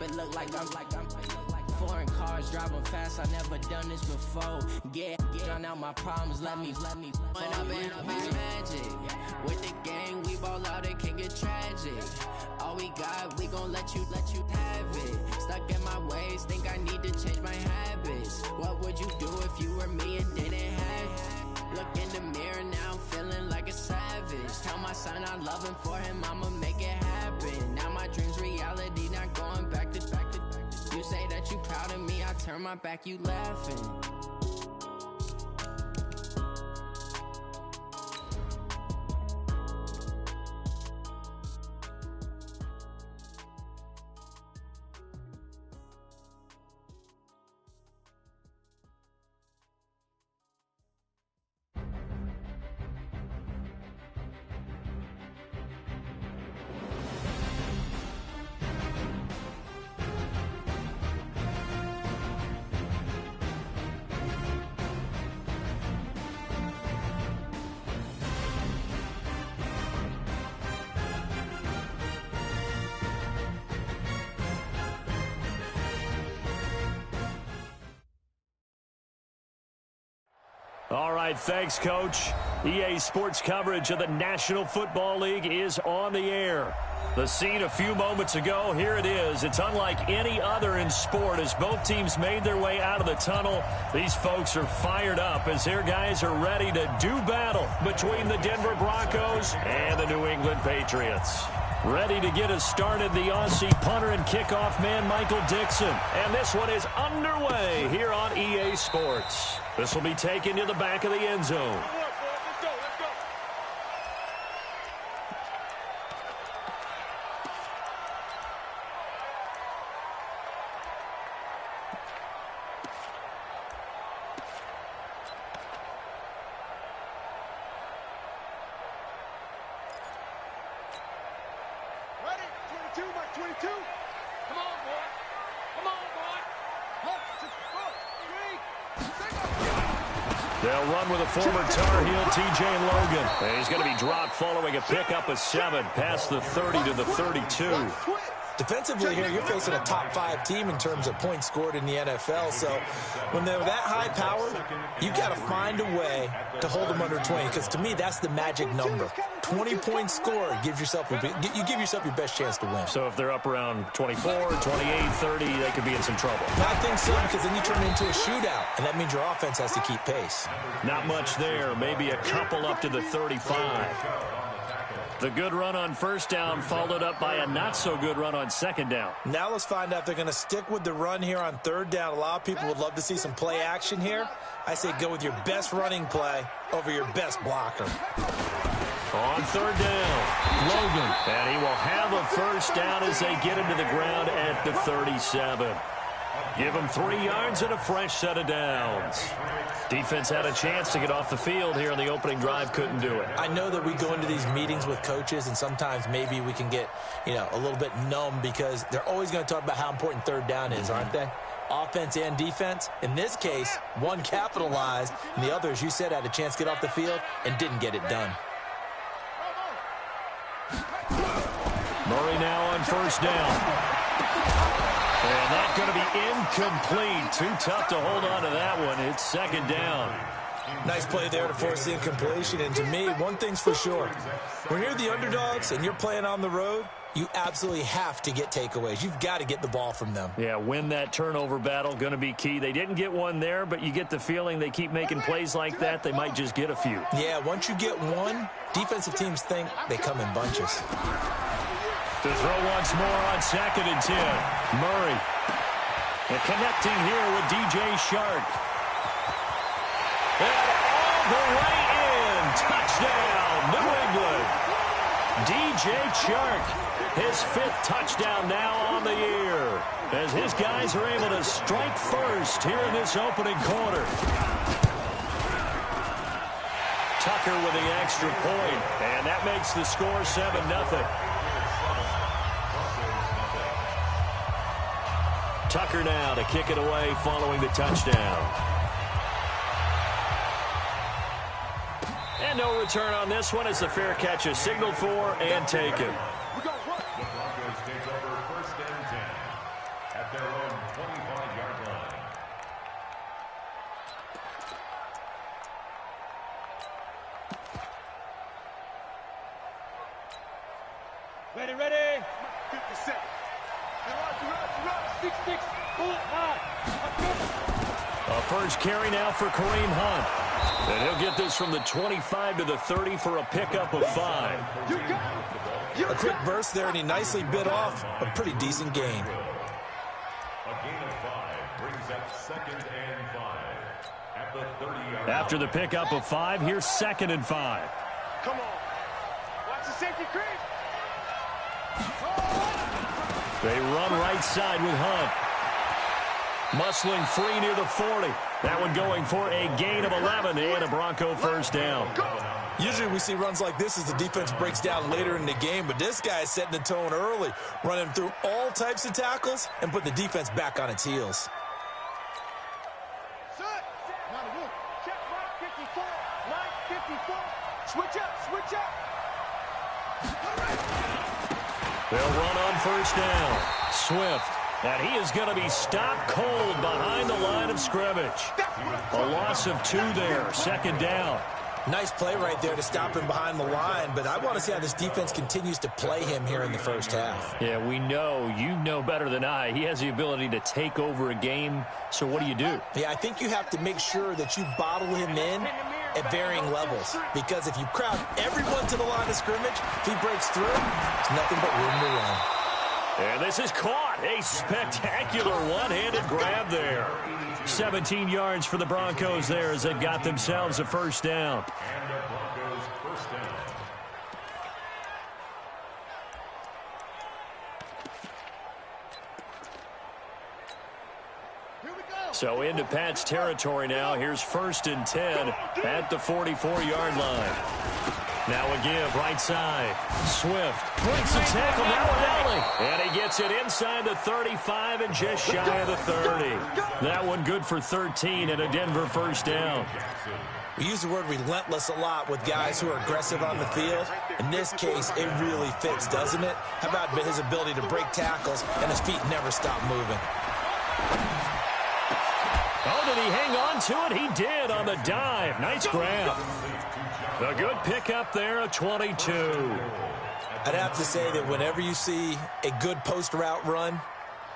it look like I'm foreign cars driving fast. I never done this before. Get out my problems. Let me. When I've been magic with the gang, we ball out. It can get tragic. All we got, we gon' let you have it. Stuck in my ways, think I need to change my habits. What would you do if you were me and didn't have it? Look in the mirror now, I'm feeling like a savage. Tell my son I love him, for him I'ma make it happen. Now my dream's reality, not going back to. You say that you proud of me, I turn my back, you laughing. All right, thanks, Coach. EA Sports coverage of the National Football League is on the air. The scene a few moments ago, here it is. It's unlike any other in sport as both teams made their way out of the tunnel. These folks are fired up as their guys are ready to do battle between the Denver Broncos and the New England Patriots. Ready to get us started, the Aussie punter and kickoff man, Michael Dixon. And this one is underway here on EA Sports. This will be taken to the back of the end zone. They'll run with a former Tar Heel, T.J. Logan. And he's going to be dropped following a pickup of 7 past the 30 to the 32. Defensively here, you're facing a top-5 team in terms of points scored in the NFL. So when they're that high-powered, you've got to find a way to hold them under 20. Because to me, that's the magic number. 20 points scored gives yourself you give yourself your best chance to win. So if they're up around 24, 28, 30, they could be in some trouble. I think so, because then you turn it into a shootout, and that means your offense has to keep pace. Not much there. Maybe a couple up to the 35. The good run on first down followed up by a not-so-good run on second down. Now let's find out if they're going to stick with the run here on third down. A lot of people would love to see some play action here. I say go with your best running play over your best blocker. On third down, Logan. And he will have a first down as they get him to the ground at the 37. Give him 3 yards and a fresh set of downs. Defense had a chance to get off the field here on the opening drive, couldn't do it. I know that we go into these meetings with coaches, and sometimes maybe we can get, a little bit numb because they're always going to talk about how important third down is, aren't they? Offense and defense. In this case, one capitalized, and the other, as you said, had a chance to get off the field and didn't get it done. Murray now on first down. And that's going to be incomplete. Too tough to hold on to that one. It's second down. Nice play there to force the incompletion. And to me, one thing's for sure. When you're the underdogs and you're playing on the road, you absolutely have to get takeaways. You've got to get the ball from them. Yeah, win that turnover battle, going to be key. They didn't get one there, but you get the feeling they keep making plays like that, they might just get a few. Yeah, once you get one, defensive teams think they come in bunches. To throw once more on second and 10. Murray. And connecting here with DJ Shark. And all the way in. Touchdown, New England. DJ Shark, his 5th touchdown now on the year. As his guys are able to strike first here in this opening quarter. Tucker with the extra point. And that makes the score 7-0. Tucker now to kick it away following the touchdown. And no return on this one as the fair catch is signaled for and taken. at their own 25-yard line. Ready, ready. 50 seconds. 6-6. A first carry now for Kareem Hunt. And he'll get this from the 25 to the 30 for a pickup of 5. A quick burst there, and he nicely bit off a pretty decent gain. A gain of 5 brings up 2nd and 5 at the 30-yard line. After the pickup of 5, here's 2nd and 5. Come on. Watch the safety creep. They run right side with Hunt. Muscling free near the 40. That one going for a gain of 11 and a Bronco first down. Usually we see runs like this as the defense breaks down later in the game, but this guy is setting the tone early, running through all types of tackles and put the defense back on its heels. Check right 54. Line 54. Switch up, switch up. They'll run on first down. Swift. And he is going to be stopped cold behind the line of scrimmage. A loss of 2 there. 2nd down. Nice play right there to stop him behind the line, but I want to see how this defense continues to play him here in the first half. Yeah, we know. You know better than I. He has the ability to take over a game. So what do you do? Yeah, I think you have to make sure that you bottle him in at varying levels, because if you crowd everyone to the line of scrimmage, if he breaks through, it's nothing but room to run. And this is caught. A spectacular one-handed grab there. 17 yards for the Broncos there as they've got themselves a first down. And the Broncos first down. So into Pat's territory now. Here's 1st and 10 at the 44-yard line. Now a give right side. Swift breaks the tackle now with Ellie. And he gets it inside the 35 and just shy of the 30. That one good for 13 and a Denver first down. We use the word relentless a lot with guys who are aggressive on the field. In this case, it really fits, doesn't it? How about his ability to break tackles and his feet never stop moving? Oh, did he hang on to it? He did on the dive. Nice grab. A good pickup there, a 22. I'd have to say that whenever you see a good post route run,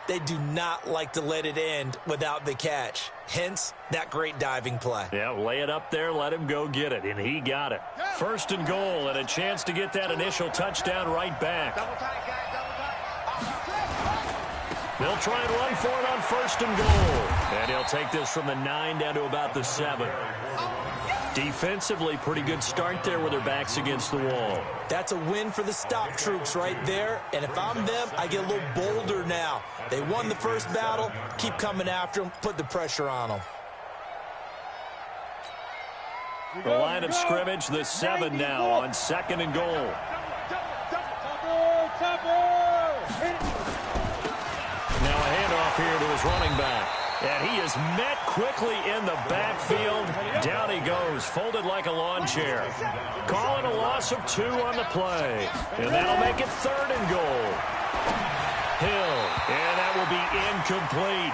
they do not like to let it end without the catch. Hence, that great diving play. Yeah, lay it up there, let him go get it, and he got it. 1st and goal, and a chance to get that initial touchdown right back. They'll try and run for it on 1st and goal. And he'll take this from the 9 down to about the 7. Defensively, pretty good start there with their backs against the wall. That's a win for the stop troops right there. And if I'm them, I get a little bolder now. They won the first battle. Keep coming after them. Put the pressure on them. The line of scrimmage, the 7 now on 2nd and goal. Now a handoff here to his running back. And he is met quickly in the backfield. Down he goes, folded like a lawn chair. Calling a loss of 2 on the play. And that'll make it 3rd and goal. Hill, and that will be incomplete.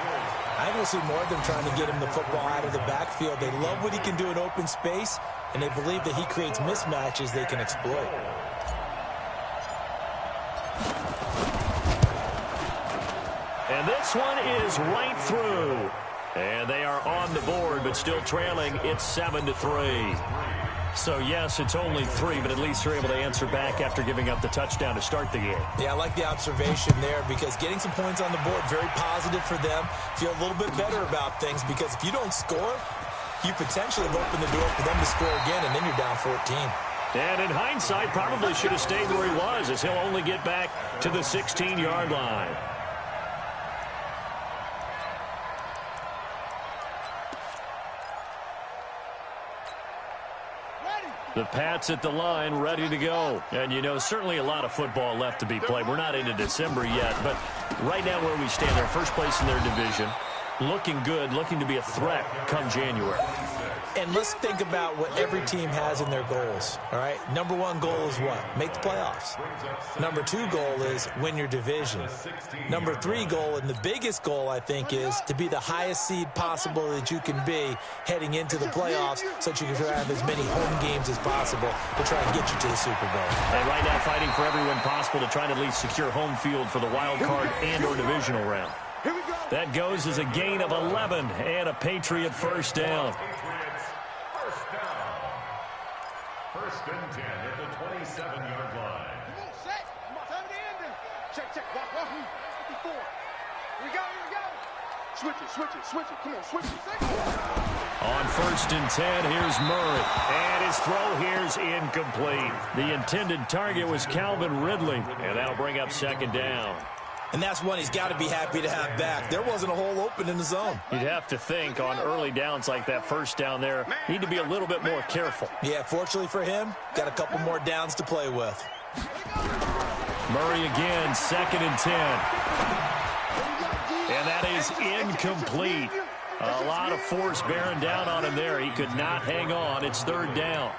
I think we'll see more of them trying to get him the football out of the backfield. They love what he can do in open space, and they believe that he creates mismatches they can exploit. And this one is right through. And they are on the board, but still trailing. It's 7-3. So, yes, it's only 3, but at least they're able to answer back after giving up the touchdown to start the game. Yeah, I like the observation there because getting some points on the board, very positive for them. Feel a little bit better about things because if you don't score, you potentially have opened the door for them to score again, and then you're down 14. And in hindsight, probably should have stayed where he was as he'll only get back to the 16-yard line. The Pats at the line, ready to go. And, you know, certainly a lot of football left to be played. We're not into December yet, but right now where we stand, they're first place in their division. looking good, looking to be a threat come January. And let's think about what every team has in their goals, all right? Number one goal is what? Make the playoffs. Number two goal is win your division. Number three goal, and the biggest goal, I think, is to be the highest seed possible that you can be heading into the playoffs so that you can have as many home games as possible to try and get you to the Super Bowl. And right now fighting for every win possible to try to at least secure home field for the wild card and or divisional round. That goes as a gain of 11 and a Patriot first down. First and 10 at the 27-yard line. Come on, set. Time to end it. Check. Walk. 54. Here we go. Switch it. Come on, switch it. On first and 10, here's Murray. And his throw here's incomplete. The intended target was Calvin Ridley. And that'll bring up second down. And that's one he's got to be happy to have back. There wasn't a hole open in the zone. You'd have to think on early downs like that first down there, need to be a little bit more careful. Yeah, fortunately for him, got a couple more downs to play with. Murray again, second and 10. And that is incomplete. A lot of force bearing down on him there. He could not hang on. It's third down.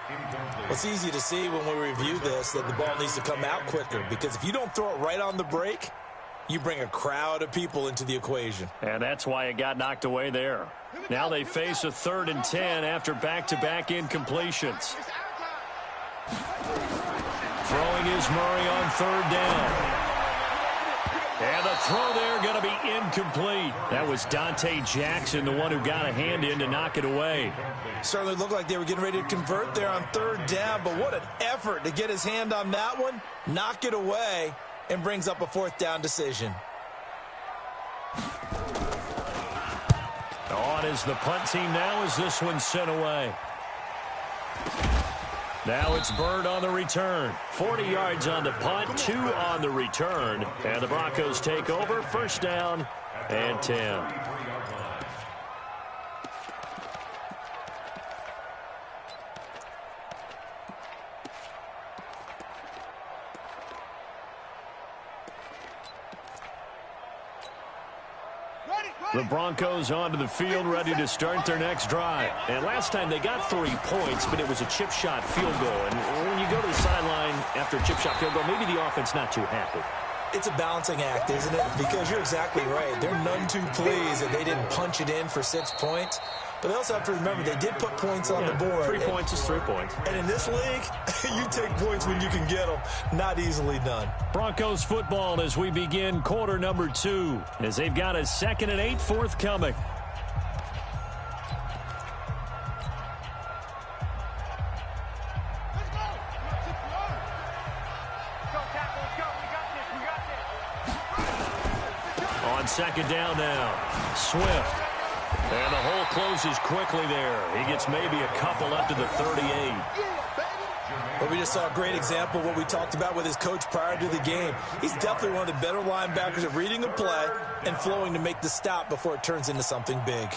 Well, it's easy to see when we review this that the ball needs to come out quicker, because if you don't throw it right on the break, you bring a crowd of people into the equation. And that's why it got knocked away there. Now they face a third and 10 after back-to-back incompletions. Throwing is Murray on third down. And the throw there going to be incomplete. That was Dante Jackson, the one who got a hand in to knock it away. Certainly looked like they were getting ready to convert there on third down, but what an effort to get his hand on that one, knock it away, and brings up a fourth down decision. On is the punt team now as this one's sent away. Now it's Bird on the return. 40 yards on the punt, 2 on the return. And the Broncos take over, first down and 10. The Broncos onto the field, ready to start their next drive. And last time they got 3 points, but it was a chip shot field goal. And when you go to the sideline after a chip shot field goal, maybe the offense not too happy. It's a balancing act, isn't it? Because you're exactly right. They're none too pleased that they didn't punch it in for 6 points. But they also have to remember they did put points on the board. 3 points is 3 points. And in this league, you take points when you can get them. Not easily done. Broncos football as we begin quarter number 2, as they've got a 2nd and 8 forthcoming. On second down now, Swift. And the hole closes quickly there. He gets maybe a couple up to the 38. But we just saw a great example of what we talked about with his coach prior to the game. He's definitely one of the better linebackers at reading a play and flowing to make the stop before it turns into something big.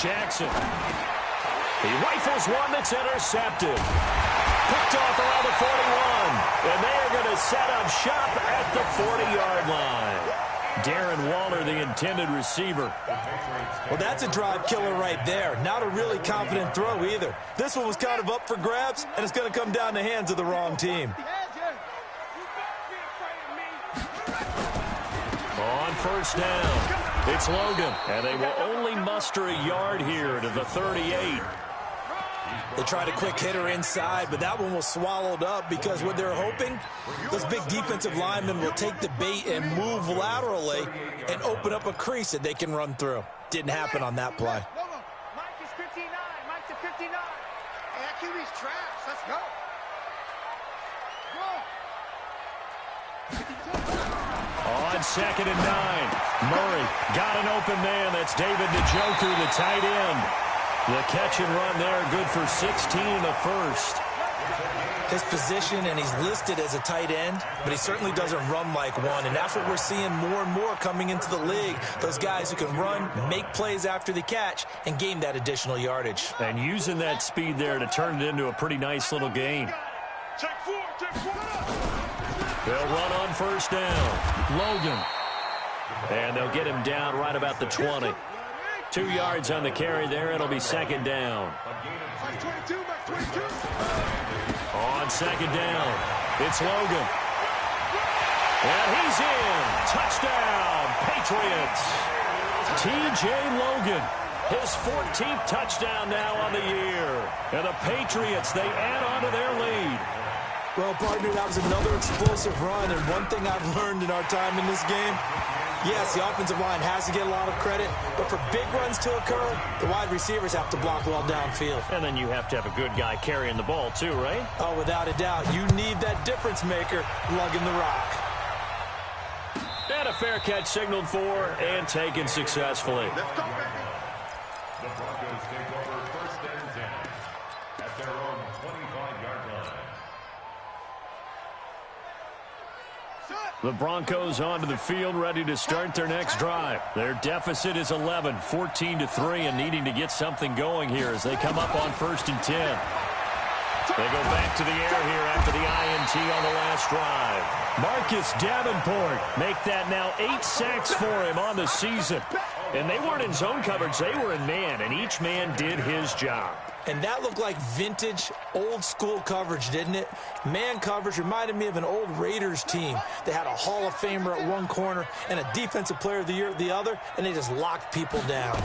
Jackson. He rifles one that's intercepted. Picked off around the 41. And they are going to set up shop at the 40-yard line. Darren Waller, the intended receiver. Well, that's a drive killer right there. Not a really confident throw either. This one was kind of up for grabs, and it's going to come down the hands of the wrong team. On first down, it's Logan. And they will only muster a yard here to the 38. They tried a quick hitter inside, but that one was swallowed up because what they're hoping, those big defensive linemen will take the bait and move laterally and open up a crease that they can run through. Didn't happen on that play. Mike is 59. Mike's at 59. Hey, that QB's trash. Let's go. On 2nd and 9, Murray got an open man. That's David Njoku, the tight end. The catch and run there, good for 16 in the first. his position, and he's listed as a tight end, but he certainly doesn't run like one, and that's what we're seeing more and more coming into the league. Those guys who can run, make plays after the catch, and gain that additional yardage. And using that speed there to turn it into a pretty nice little gain. They'll run on first down. Logan. And they'll get him down right about the 20. 2 yards on the carry there. It'll be second down. On second down, it's Logan. And he's in. Touchdown, Patriots. T.J. Logan, his 14th touchdown now on the year. And the Patriots, they add on to their lead. Well, partner, that was another explosive run, and one thing I've learned in our time in this game, yes, the offensive line has to get a lot of credit, but for big runs to occur, the wide receivers have to block well downfield. And then you have to have a good guy carrying the ball too, right? Oh, without a doubt. You need that difference maker lugging the rock. And a fair catch signaled for and taken successfully. The Broncos take over first and 10 at their own 25-yard line. The Broncos onto the field, ready to start their next drive. Their deficit is 11, 14-3, and needing to get something going here as they come up on first and 10. They go back to the air here after the INT on the last drive. Marcus Davenport make that now 8 sacks for him on the season. And they weren't in zone coverage, they were in man, and each man did his job. And that looked like vintage, old-school coverage, didn't it? Man coverage reminded me of an old Raiders team. They had a Hall of Famer at one corner and a Defensive Player of the Year at the other, and they just locked people down.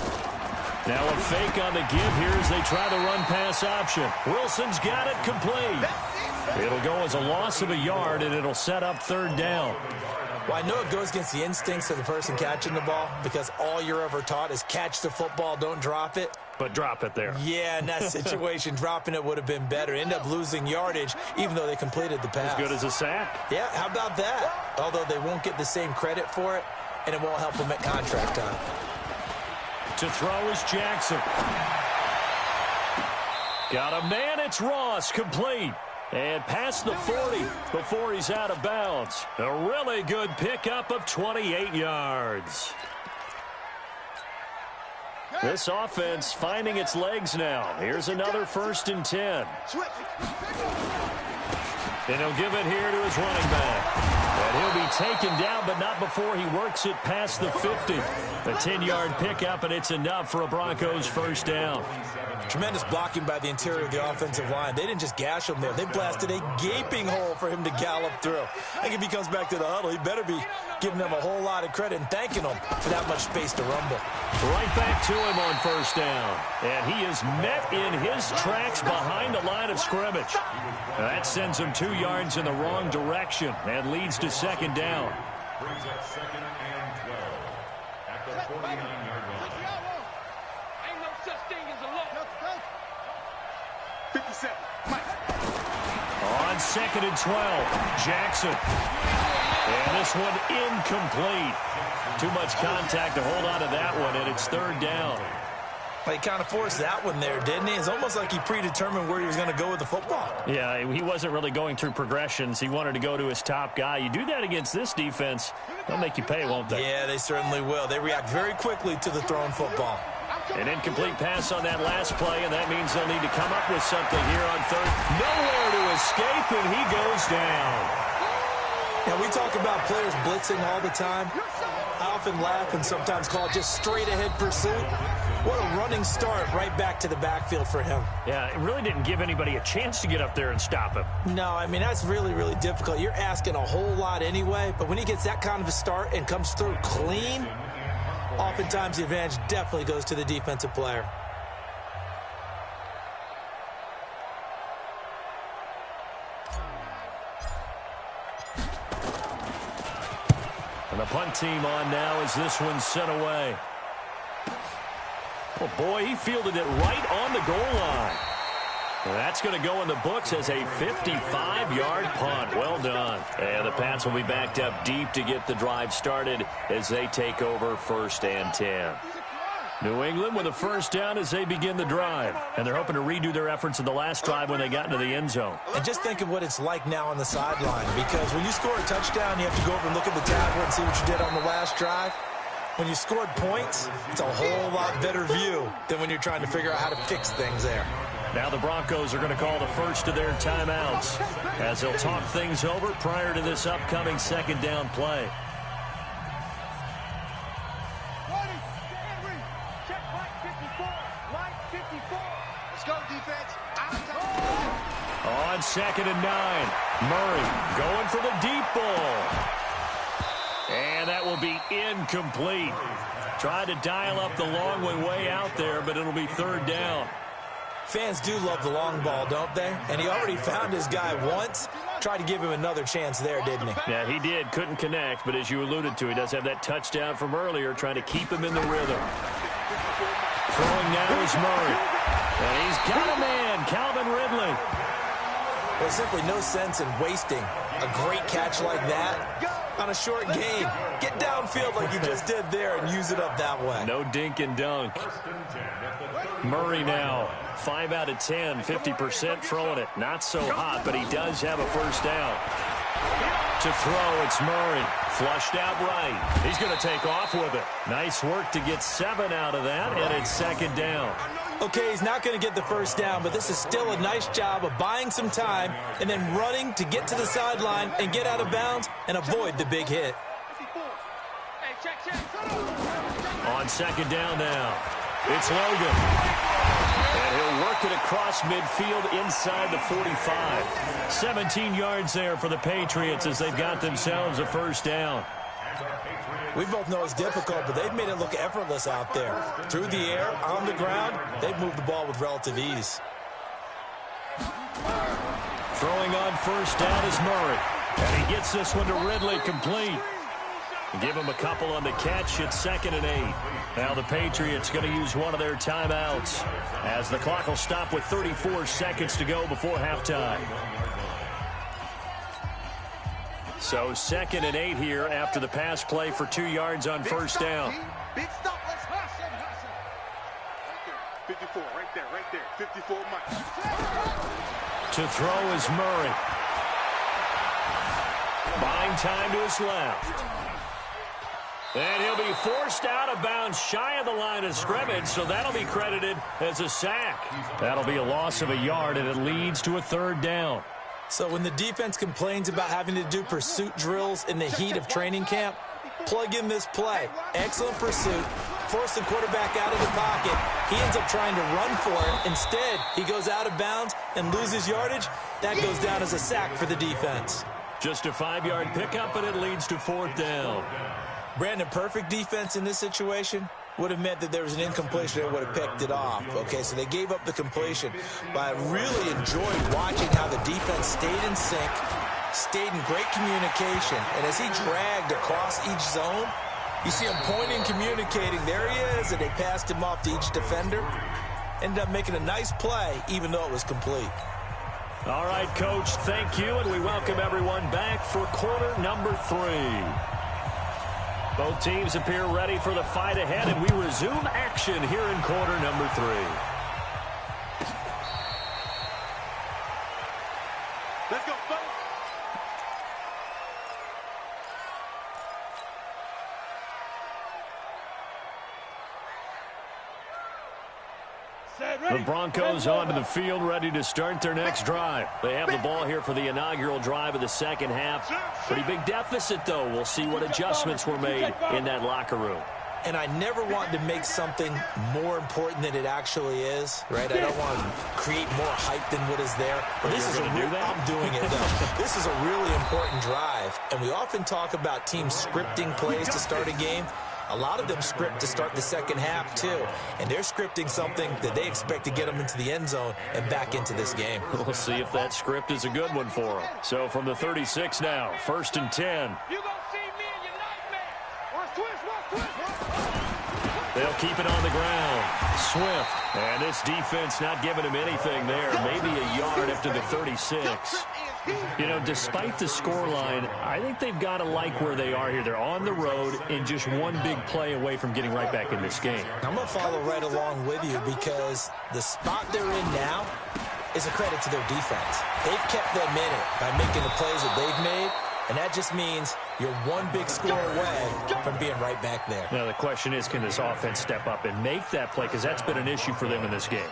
Now a fake on the give here as they try the run-pass option. Wilson's got it complete. It'll go as a loss of a yard, and it'll set up third down. Well, I know it goes against the instincts of the person catching the ball because all you're ever taught is catch the football, don't drop it. But drop it there. Yeah, in that situation, dropping it would have been better. End up losing yardage, even though they completed the pass. As good as a sack. Yeah, how about that? Although they won't get the same credit for it, and it won't help them at contract time. To throw is Jackson. Got a man, it's Ross, complete. And past the 40 before he's out of bounds. A really good pickup of 28 yards. This offense finding its legs now. Here's another first and 10. And he'll give it here to his running back. And he'll be taken down, but not before he works it past the 50. A 10-yard pickup, and it's enough for a Broncos first down. Tremendous blocking by the interior of the offensive line. They didn't just gash him there. They blasted a gaping hole for him to gallop through. I think if he comes back to the huddle, he better be giving them a whole lot of credit and thanking them for that much space to rumble. Right back to him on first down. And he is met in his tracks behind the line of scrimmage. That sends him 2 yards in the wrong direction and leads to second down. Brings up second and 12 at the 49-yard line. Ain't no such thing as a look. 57. On second and 12, Jackson. And this one incomplete. Too much contact to hold on to that one, and it's third down. He kind of forced that one there, didn't he? It's almost like he predetermined where he was going to go with the football. Yeah, he wasn't really going through progressions. He wanted to go to his top guy. You do that against this defense, they'll make you pay, won't they? Yeah, they certainly will. They react very quickly to the thrown football. An incomplete pass on that last play, and that means they'll need to come up with something here on third. Nowhere to escape, and he goes down. Now, we talk about players blitzing all the time. I often laugh and sometimes call it just straight-ahead pursuit. What a running start right back to the backfield for him. Yeah, it really didn't give anybody a chance to get up there and stop him. No, I mean, that's really, really difficult. You're asking a whole lot anyway, but when he gets that kind of a start and comes through clean, oftentimes the advantage definitely goes to the defensive player. And the punt team on now as this one's sent away. Oh, boy, he fielded it right on the goal line. And that's going to go in the books as a 55-yard punt. Well done. And the Pats will be backed up deep to get the drive started as they take over first and 10. New England with a first down as they begin the drive. And they're hoping to redo their efforts in the last drive when they got into the end zone. And just think of what it's like now on the sideline, because when you score a touchdown, you have to go over and look at the tablet and see what you did on the last drive. When you scored points, it's a whole lot better view than when you're trying to figure out how to fix things there. Now the Broncos are going to call the first of their timeouts as they'll talk things over prior to this upcoming second down play. On 2nd and 9, Murray going for the deep ball. And that will be incomplete. Tried to dial up the long way out there, but it'll be third down. Fans do love the long ball, don't they? And he already found his guy once. Tried to give him another chance there, didn't he? Yeah, he did. Couldn't connect, but as you alluded to, he does have that touchdown from earlier, trying to keep him in the rhythm. Throwing now is Murray. And he's got a man, Calvin Ridley. There's simply no sense in wasting a great catch like that on a short game. Get downfield like you just did there and use it up that way. No dink and dunk. Murray now, 5 out of 10, 50% throwing it. Not so hot, but he does have a first down. To throw, it's Murray. Flushed out right. He's going to take off with it. Nice work to get 7 out of that, and it's second down. Okay, he's not going to get the first down, but this is still a nice job of buying some time and then running to get to the sideline and get out of bounds and avoid the big hit. On second down now, it's Logan. And he'll work it across midfield inside the 45. 17 yards there for the Patriots as they've got themselves a first down. We both know it's difficult, but they've made it look effortless out there. Through the air, on the ground, they've moved the ball with relative ease. Throwing on first down is Murray. And he gets this one to Ridley complete. Give him a couple on the catch. It's 2nd and 8. Now the Patriots going to use one of their timeouts as the clock will stop with 34 seconds to go before halftime. So 2nd and 8 here after the pass play for 2 yards on first down. Big stop. Let's hustle. 54, right there. 54 miles. To throw is Murray. Buying time to his left. And he'll be forced out of bounds shy of the line of scrimmage, so that'll be credited as a sack. That'll be a loss of a yard, and it leads to a third down. So when the defense complains about having to do pursuit drills in the heat of training camp, plug in this play. Excellent pursuit. Force the quarterback out of the pocket. He ends up trying to run for it. Instead, he goes out of bounds and loses yardage. That goes down as a sack for the defense. Just a 5-yard pickup, and it leads to fourth down. Brandon, perfect defense in this situation would have meant that there was an incompletion and would have picked it off. Okay, so they gave up the completion. But I really enjoyed watching how the defense stayed in sync, stayed in great communication. And as he dragged across each zone, you see him pointing, communicating. There he is, and they passed him off to each defender. Ended up making a nice play, even though it was complete. All right, Coach, thank you, and we welcome everyone back for quarter number 3. Both teams appear ready for the fight ahead, and we resume action here in quarter number 3. Let's go, folks. The Broncos onto the field, ready to start their next drive. They have the ball here for the inaugural drive of the second half. Pretty big deficit, though. We'll see what adjustments were made in that locker room. And I never want to make something more important than it actually is, right? I don't want to create more hype than what is there. But this is I'm doing it, though. This is a really important drive. And we often talk about teams scripting plays to start a game. A lot of them script to start the second half, too. And they're scripting something that they expect to get them into the end zone and back into this game. We'll see if that script is a good one for them. So from the 36 now, 1st and 10. You gonna see me in your nightmare. Watch twist. They'll keep it on the ground. Swift. And this defense not giving him anything there. Maybe a yard after the 36. You know, despite the scoreline, I think they've got to like where they are here. They're on the road and just one big play away from getting right back in this game. I'm going to follow right along with you because the spot they're in now is a credit to their defense. They've kept them in it by making the plays that they've made, and that just means you're one big score away from being right back there. Now, the question is, can this offense step up and make that play? Because that's been an issue for them in this game.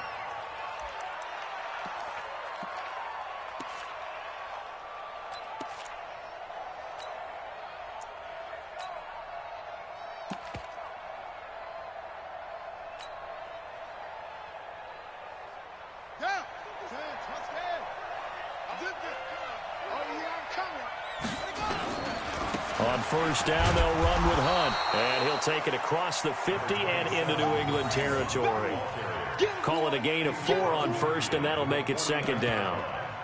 On first down, they'll run with Hunt. And he'll take it across the 50 and into New England territory. Call it a gain of 4 on first, and that'll make it second down.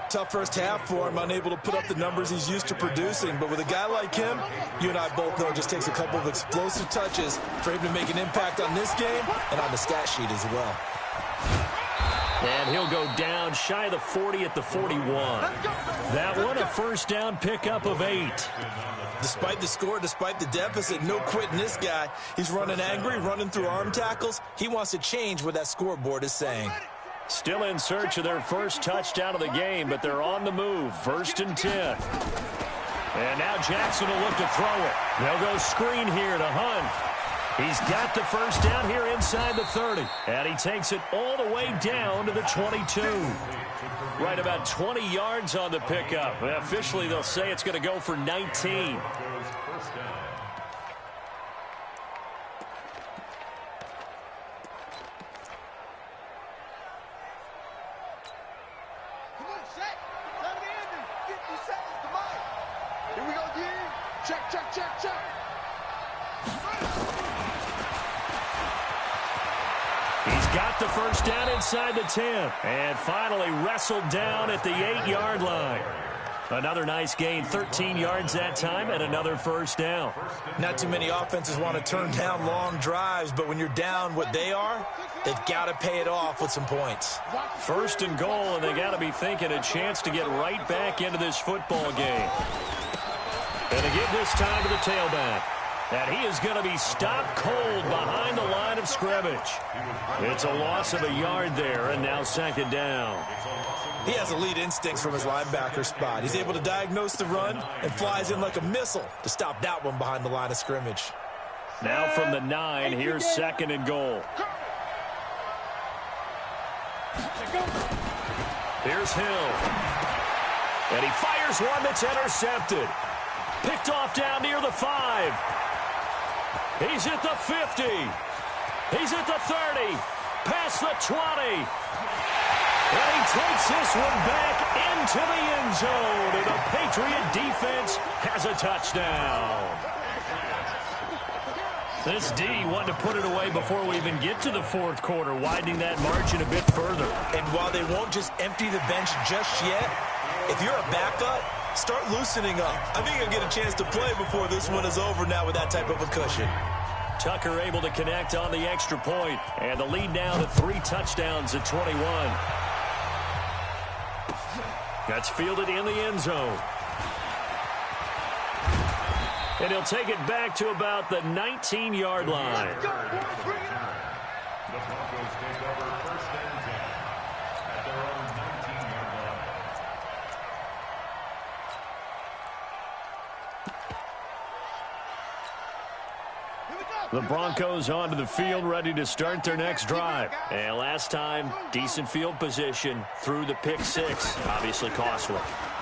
Tough first half for him, unable to put up the numbers he's used to producing. But with a guy like him, you and I both know it just takes a couple of explosive touches for him to make an impact on this game and on the stat sheet as well. And he'll go down shy of the 40 at the 41. That one a first down pickup of 8. Despite the score, despite the deficit, no quitting this guy. He's running angry, running through arm tackles. He wants to change what that scoreboard is saying. Still in search of their first touchdown of the game, but they're on the move. 1st and 10. And now Jackson will look to throw it. They'll go screen here to Hunt. He's got the first down here inside the 30. And he takes it all the way down to the 22. Right about 20 yards on the pickup. Officially, they'll say it's going to go for 19. Here we go again. Check, check, check, check. He's got the first down inside the 10. And finally wrestled down at the 8-yard line. Another nice gain, 13 yards that time, and another first down. Not too many offenses want to turn down long drives, but when you're down what they are, they've got to pay it off with some points. 1st and goal, and they got to be thinking a chance to get right back into this football game. And they give this time to the tailback. And he is going to be stopped cold behind the line of scrimmage. It's a loss of a yard there, and now second down. He has elite instincts from his linebacker spot. He's able to diagnose the run and flies in like a missile to stop that one behind the line of scrimmage. Now from the 9, here's 2nd and goal. Here's Hill. And he fires one that's intercepted. Picked off down near the 5. He's at the 50. He's at the 30. Past the 20. And he takes this one back into the end zone. And the Patriot defense has a touchdown. This D wanted to put it away before we even get to the 4th quarter, widening that margin a bit further. And while they won't just empty the bench just yet, if you're a backup, start loosening up. I think you'll get a chance to play before this one is over now with that type of a cushion. Tucker able to connect on the extra point, and the lead now to 3 touchdowns at 21. That's fielded in the end zone. And he'll take it back to about the 19-yard line. The Broncos take over 1st and 10 at their own 19-yard line. The Broncos onto the field, ready to start their next drive. And last time, decent field position through the pick 6. Obviously costly.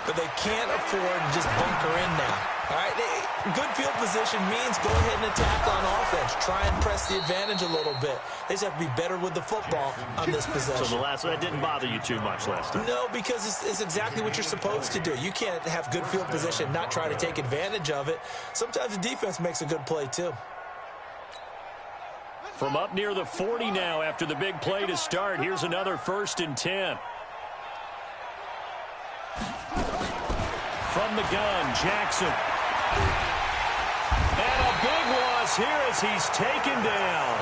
But they can't afford to just bunker in now. All right, good field position means go ahead and attack on offense. Try and press the advantage a little bit. They just have to be better with the football on this possession. So the last one, that didn't bother you too much last time? No, because it's exactly what you're supposed to do. You can't have good field position and not try to take advantage of it. Sometimes the defense makes a good play, too. From up near the 40 now after the big play to start. Here's another 1st and 10. From the gun, Jackson. And a big loss here as he's taken down.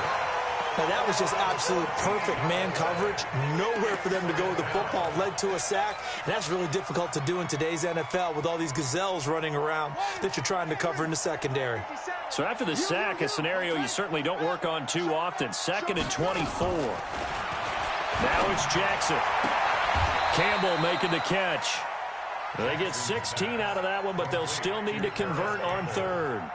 Now, that was just absolute perfect man coverage. Nowhere for them to go with the football. Led to a sack, and that's really difficult to do in today's NFL with all these gazelles running around that you're trying to cover in the secondary. So after the sack, a scenario you certainly don't work on too often. 2nd and 24. Now it's Jackson. Campbell making the catch. They get 16 out of that one, but they'll still need to convert on 3rd.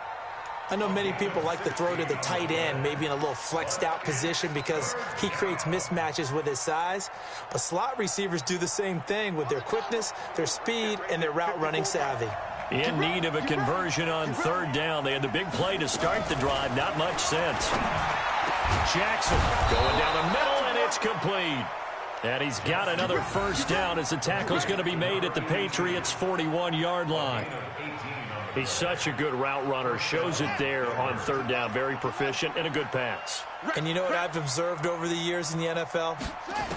I know many people like to throw to the tight end, maybe in a little flexed out position because he creates mismatches with his size. But slot receivers do the same thing with their quickness, their speed, and their route running savvy. In need of a conversion on 3rd down. They had the big play to start the drive. Not much sense. Jackson going down the middle, and it's complete. And he's got another 1st down as the tackle's going to be made at the Patriots' 41-yard line. He's such a good route runner. Shows it there on 3rd down. Very proficient and a good pass. And you know what I've observed over the years in the NFL?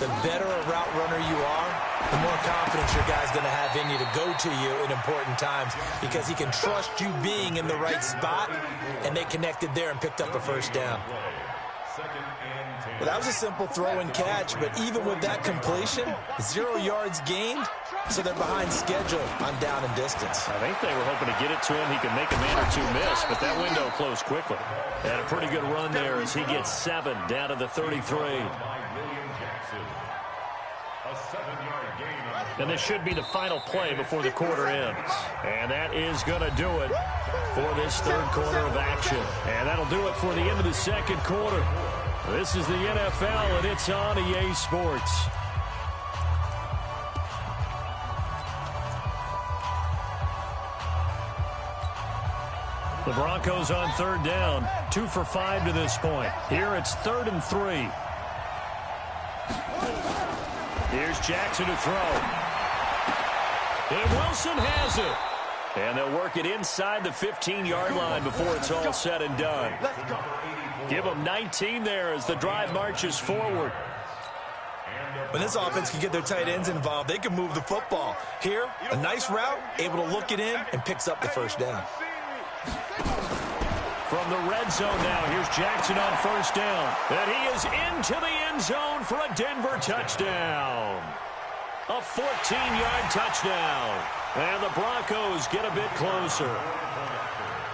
The better a route runner you are, the more confidence your guy's going to have in you to go to you in important times because he can trust you being in the right spot, and they connected there and picked up a 1st down. Well, that was a simple throw and catch, but even with that completion, 0 yards gained, so they're behind schedule on down and distance. I think they were hoping to get it to him. He could make a man or two miss, but that window closed quickly. Had a pretty good run there as he gets 7 down to the 33. And this should be the final play before the quarter ends. And that is going to do it for this 3rd quarter of action. And that'll do it for the end of the 2nd quarter. This is the NFL, and it's on EA Sports. The Broncos on 3rd down, 2 for 5 to this point. Here it's 3rd and 3. Here's Jackson to throw. And Wilson has it. And they'll work it inside the 15-yard line before it's all said and done. Give them 19 there as the drive marches forward. When this offense can get their tight ends involved, they can move the football. Here, a nice route, able to look it in, and picks up the 1st down. From the red zone now, here's Jackson on 1st down. And he is into the end zone for a Denver touchdown. A 14-yard touchdown. And the Broncos get a bit closer.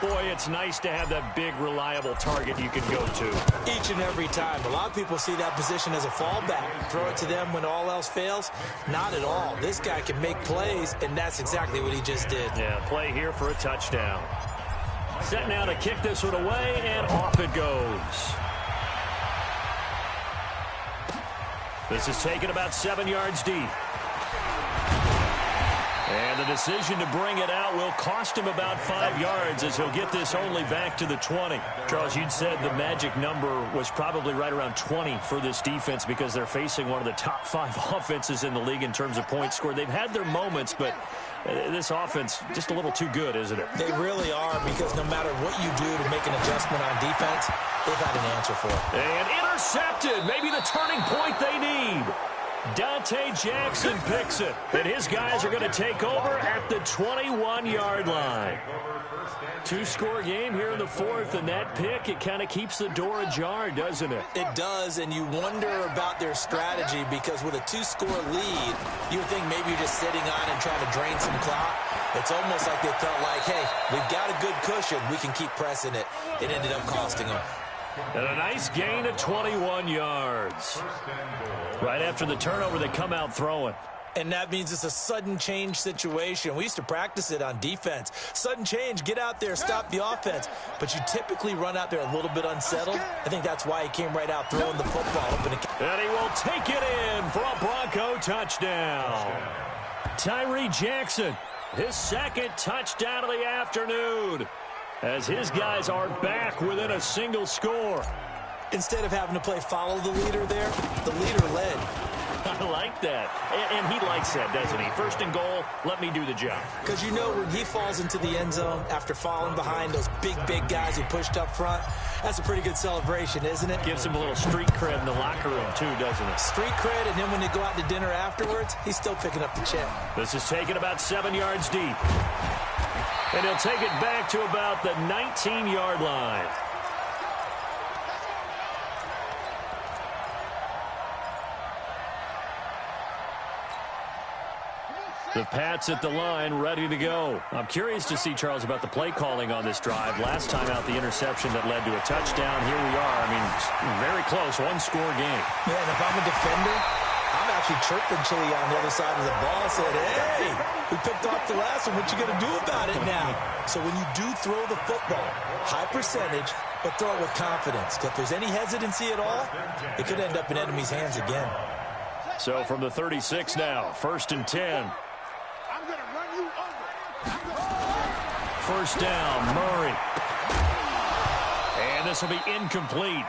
Boy, it's nice to have that big, reliable target you can go to. Each and every time. A lot of people see that position as a fallback. Throw it to them when all else fails. Not at all. This guy can make plays, and that's exactly what he just did. Yeah, play here for a touchdown. Set now to kick this one away, and off it goes. This is taken about 7 yards deep. And the decision to bring it out will cost him about 5 yards as he'll get this only back to the 20. Charles, you'd said the magic number was probably right around 20 for this defense because they're facing one of the top 5 offenses in the league in terms of points scored. They've had their moments, but this offense just a little too good, isn't it? They really are, because no matter what you do to make an adjustment on defense, they've had an answer for it. And intercepted. Maybe the turning point they need. Dante Jackson picks it, and his guys are going to take over at the 21-yard line. 2-score game here in the 4th, and that pick, it kind of keeps the door ajar, doesn't it? It does, and you wonder about their strategy, because with a 2-score lead, you would think maybe you're just sitting on and trying to drain some clock. It's almost like they felt like, hey, we've got a good cushion. We can keep pressing it. It ended up costing them. And a nice gain of 21 yards. Right after the turnover, they come out throwing. And that means it's a sudden change situation. We used to practice it on defense. Sudden change, get out there, stop the offense. But you typically run out there a little bit unsettled. I think that's why he came right out throwing the football. And he will take it in for a Bronco touchdown. Tyree Jackson, his 2nd touchdown of the afternoon, as his guys are back within a single score. Instead of having to play follow the leader there, the leader led. I like that. And he likes that, doesn't he? 1st and goal, let me do the job. Because you know when he falls into the end zone after falling behind those big guys who pushed up front, that's a pretty good celebration, isn't it? Gives him a little street cred in the locker room, too, doesn't it? Street cred, and then when they go out to dinner afterwards, he's still picking up the check. This is taken about 7 yards deep. And he'll take it back to about the 19-yard line. The Pats at the line, ready to go. I'm curious to see, Charles, about the play calling on this drive. Last time out, the interception that led to a touchdown. Here we are. I mean, very close, one-score game. Yeah, and if I'm a defender, I'm actually chirping Chili on the other side of the ball. Said, hey, we picked off the last one. What you going to do about it now? So when you do throw the football, high percentage, but throw it with confidence. If there's any hesitancy at all, it could end up in enemy's hands again. So from the 36 now, 1st and 10. I'm going to run you over. First down, Murray. And this will be incomplete.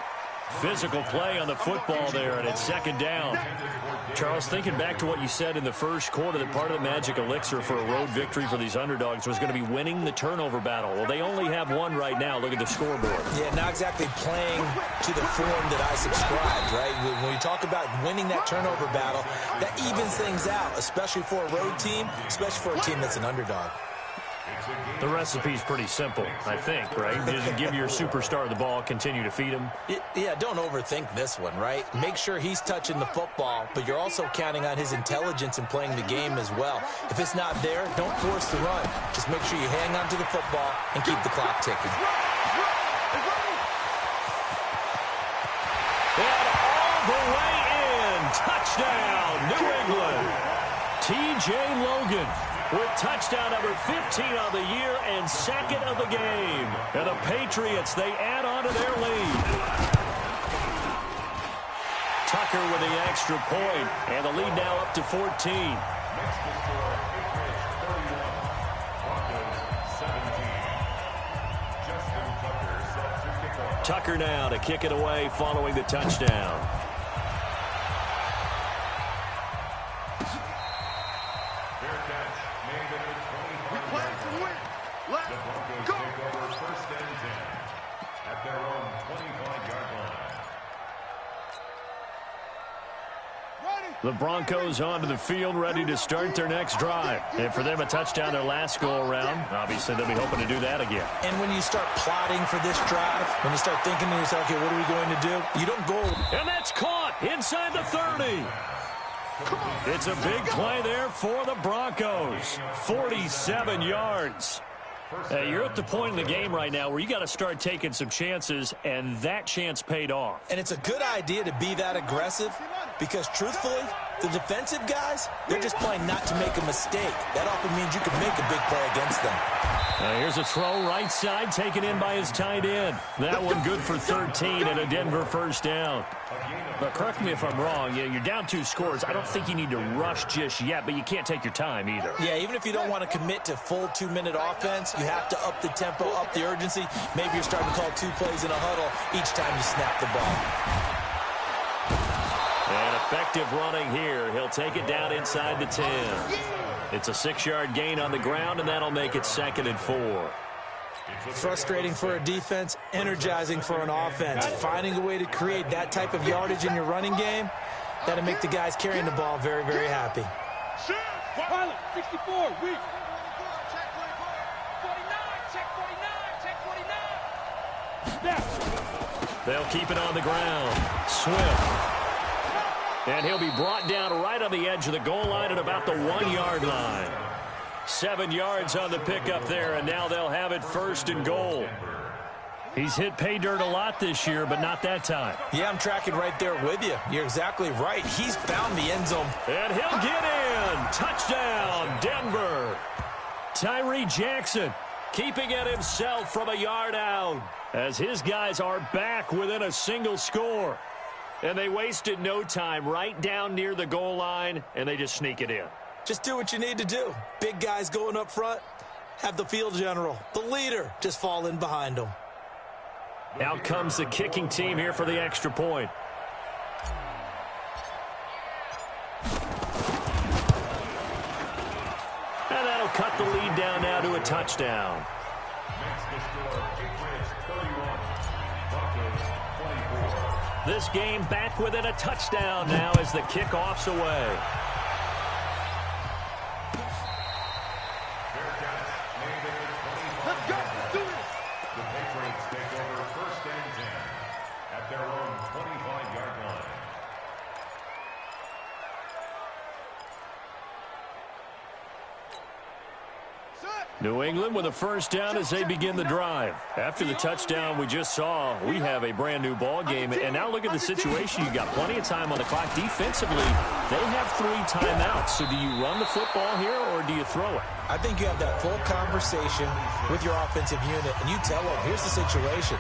Physical play on the football there, and it's 2nd down. Charles, thinking back to what you said in the first quarter, that part of the magic elixir for a road victory for these underdogs was going to be winning the turnover battle. Well, they only have one right now. Look at the scoreboard. Yeah, not exactly playing to the form that I subscribed, right? When you talk about winning that turnover battle, that evens things out, especially for a road team, especially for a team that's an underdog. The recipe's pretty simple, I think, right? Just give your superstar the ball, continue to feed him. Yeah, don't overthink this one, right? Make sure he's touching the football, but you're also counting on his intelligence in playing the game as well. If it's not there, don't force the run. Just make sure you hang on to the football and keep the clock ticking. And all the way in, touchdown, New England. T.J. Logan with touchdown number 15 on the year and 2nd of the game. And the Patriots, they add on to their lead. Tucker with the extra point, and the lead now up to 14. Tucker now to kick it away following the touchdown. The Broncos onto the field, ready to start their next drive. And for them, a touchdown their last go-around. Obviously, they'll be hoping to do that again. And when you start plotting for this drive, when you start thinking to yourself, okay, what are we going to do? You don't go. And that's caught inside the 30. It's a big play there for the Broncos. 47 yards. You're at the point in the game right now where you got to start taking some chances, and that chance paid off. And it's a good idea to be that aggressive because, truthfully, the defensive guys, they're just playing not to make a mistake. That often means you can make a big play against them. Here's a throw right side taken in by his tight end. That one good for 13 and a Denver first down. But correct me if I'm wrong, you're down 2 scores. I don't think you need to rush just yet, but you can't take your time either. Yeah, even if you don't want to commit to full 2-minute offense, you have to up the tempo, up the urgency. Maybe you're starting to call 2 plays in a huddle each time you snap the ball. And effective running here. He'll take it down inside the 10. It's a 6-yard gain on the ground, and that'll make it 2nd and 4. Frustrating for a defense, energizing for an offense. Finding a way to create that type of yardage in your running game, that'll make the guys carrying the ball very, very happy. 64, weak. They'll keep it on the ground. Swift. And he'll be brought down right on the edge of the goal line at about the 1-yard line. 7 yards on the pickup there, and now they'll have it 1st and goal. He's hit pay dirt a lot this year, but not that time. Yeah, I'm tracking right there with you. You're exactly right. He's found the end zone. And he'll get in. Touchdown, Denver. Tyree Jackson keeping it himself from a yard out as his guys are back within a single score. And they wasted no time right down near the goal line, and they just sneak it in. Just do what you need to do. Big guys going up front, have the field general, the leader, just fall in behind them. Out comes the kicking team here for the extra point. And that'll cut the lead down now to a touchdown. This game back within a touchdown now as the kickoff's away. Let's go. Do it. The Patriots take over 1st and 10 at their own 25-yard line. New England with a first down as they begin the drive. After the touchdown we just saw, we have a brand new ball game. And now look at the situation. You got plenty of time on the clock. Defensively, they have 3 timeouts. So do you run the football here or do you throw it? I think you have that full conversation with your offensive unit, and you tell them, here's the situation.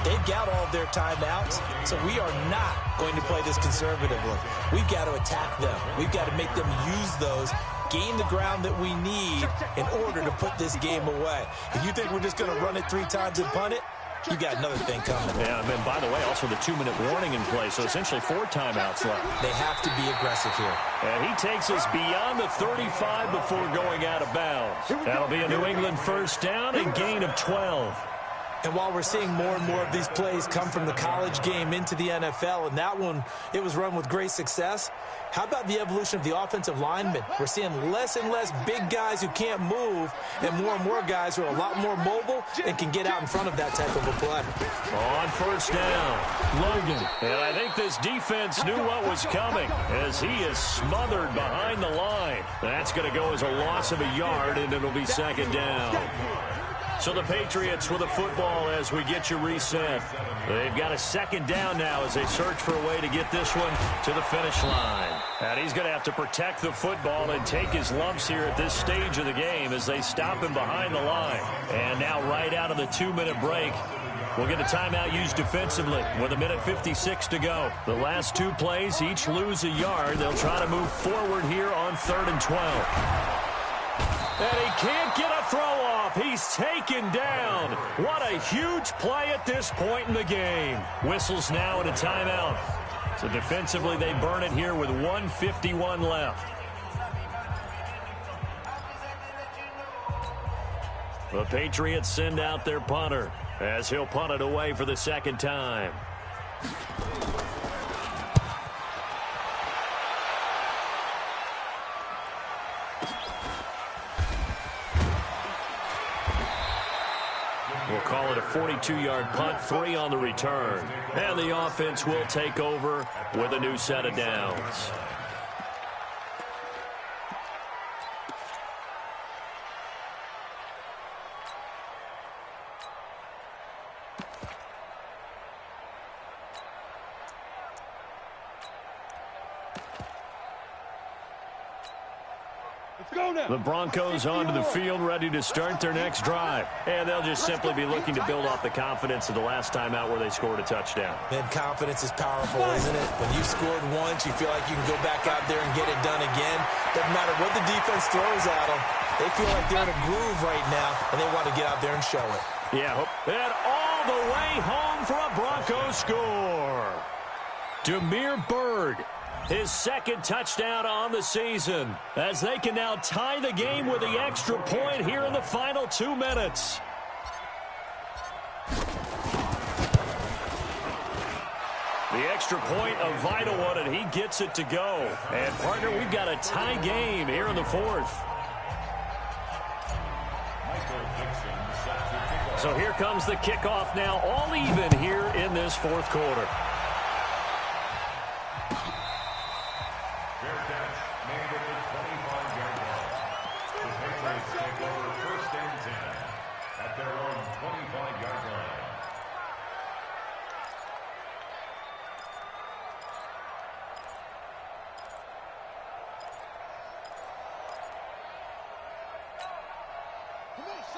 They've got all of their timeouts, so we are not going to play this conservatively. We've got to attack them. We've got to make them use those, gain the ground that we need in order to put this game away. If you think we're just going to run it 3 times and punt it, you got another thing coming. Yeah, and then, by the way, also the 2-minute warning in play, so essentially 4 timeouts left. They have to be aggressive here. And he takes us beyond the 35 before going out of bounds. That'll be a New England first down and gain of 12. And while we're seeing more and more of these plays come from the college game into the NFL, and that one, it was run with great success, how about the evolution of the offensive linemen? We're seeing less and less big guys who can't move and more guys who are a lot more mobile and can get out in front of that type of a play. On first down, Logan. And I think this defense knew what was coming as he is smothered behind the line. That's going to go as a loss of a yard, and it'll be second down. So the Patriots with a football as we get you reset. They've got a second down now as they search for a way to get this one to the finish line. And he's going to have to protect the football and take his lumps here at this stage of the game as they stop him behind the line. And now right out of the 2-minute break, we'll get a timeout used defensively with 1:56 to go. The last 2 plays each lose a yard. They'll try to move forward here on 3rd and 12. And he can't get a throw off. He's taken down. What a huge play at this point in the game. Whistles now and a timeout. So defensively, they burn it here with 1:51 left. The Patriots send out their punter as he'll punt it away for the second time. We'll call it a 42-yard punt, 3 on the return. And the offense will take over with a new set of downs. The Broncos onto the field, ready to start their next drive. And they'll just simply be looking to build off the confidence of the last time out where they scored a touchdown. And confidence is powerful, isn't it? When you've scored once, you feel like you can go back out there and get it done again. Doesn't matter what the defense throws at them. They feel like they're in a groove right now, and they want to get out there and show it. Yeah, and all the way home for a Broncos score. Demir Bird. His second touchdown on the season as they can now tie the game with the extra point here in the final 2 minutes. The extra point, a vital one, and he gets it to go. And, partner, we've got a tie game here in the 4th. So here comes the kickoff now, all even here in this 4th quarter.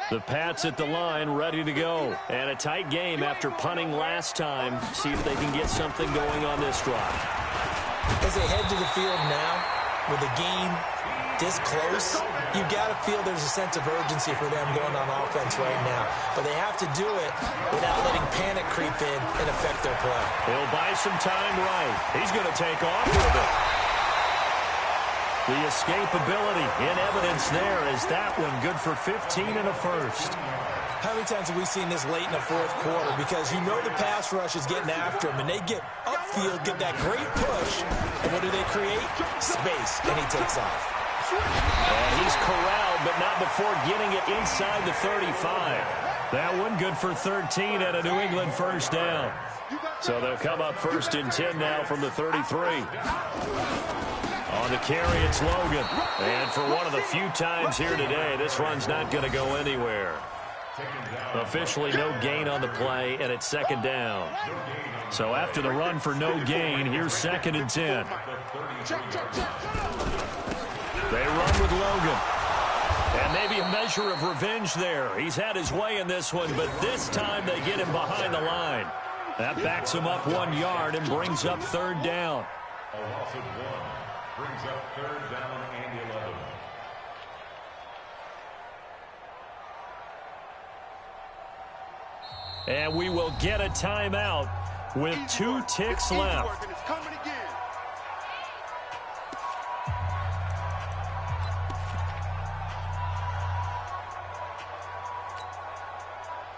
The Pats at the line, ready to go. And a tight game after punting last time. See if they can get something going on this drive. As they head to the field now, with the game this close, you've got to feel there's a sense of urgency for them going on offense right now. But they have to do it without letting panic creep in and affect their play. He'll buy some time right. He's going to take off with it. The escapability in evidence there is that one good for 15 and a first. How many times have we seen this late in the 4th quarter? Because you know the pass rush is getting after him, and they get upfield, get that great push, and what do they create? Space, and he takes off. And he's corralled, but not before getting it inside the 35. That one good for 13 and a New England first down. So they'll come up 1st and 10 now from the 33. On the carry, it's Logan. And for one of the few times here today, this run's not going to go anywhere. Officially no gain on the play, and it's second down. So after the run for no gain, here's 2nd and 10. They run with Logan. And maybe a measure of revenge there. He's had his way in this one, but this time they get him behind the line. That backs him up 1 yard and brings up 3rd down. A loss of 1 brings up 3rd down and 11. And we will get a timeout with 2 ticks left.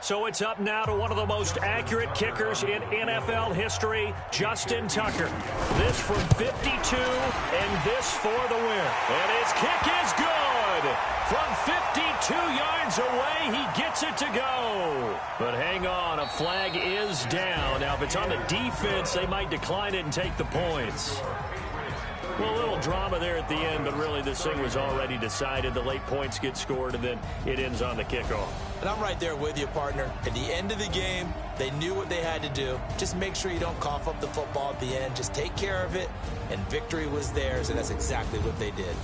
So it's up now to one of the most accurate kickers in NFL history, Justin Tucker. This from 52, and this for the win. And his kick is good. From 52 yards away, he gets it to go. But hang on, a flag is down. Now, if it's on the defense, they might decline it and take the points. Well, a little drama there at the end, but really this thing was already decided. The late points get scored, and then it ends on the kickoff. And I'm right there with you, partner. At the end of the game, they knew what they had to do. Just make sure you don't cough up the football at the end. Just take care of it, and victory was theirs, and that's exactly what they did.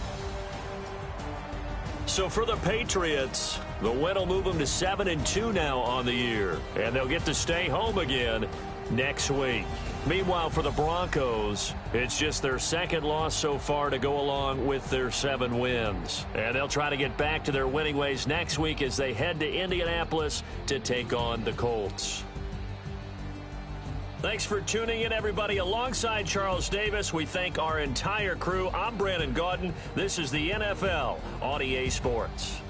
So for the Patriots, the win will move them to 7-2 now on the year, and they'll get to stay home again next week. Meanwhile, for the Broncos, it's just their 2nd loss so far to go along with their 7 wins. And they'll try to get back to their winning ways next week as they head to Indianapolis to take on the Colts. Thanks for tuning in, everybody. Alongside Charles Davis, we thank our entire crew. I'm Brandon Gaudin. This is the NFL on EA Sports.